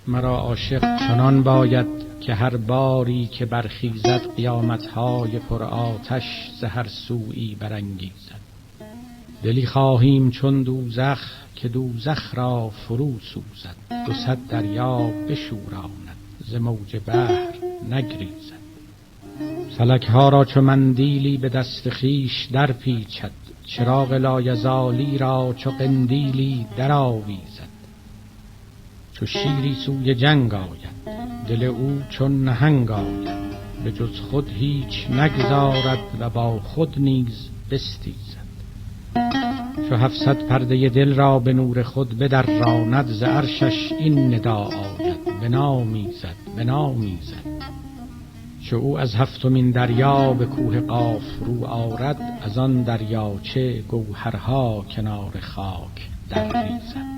مرا عاشق چنان باید که هر باری که برخیزد قیامتهای پر آتش ز هر سویی برانگیزد. دلی خواهیم چون دوزخ که دوزخ را فرو سوزد، 200 دریا بشوراند ز موج بحر نگریزد. فلک ها را چو مندیلی به دست خویش در پیچد، چراغ لایزالی را چو قندیلی در آویزد. چو شیری سوی جنگ آید دل او چون نهنگ آید، به جز خود هیچ نگذارد و با خود نیز بستیزد. چو 700 پرده دل را به نور خود بدراند، ز عرشش این ندا آید بنامیزد بنامیزد. چو او از 7مین دریا به کوه قاف رو آرد، از آن دریاچه گوهرها کنار خاک در ریزد.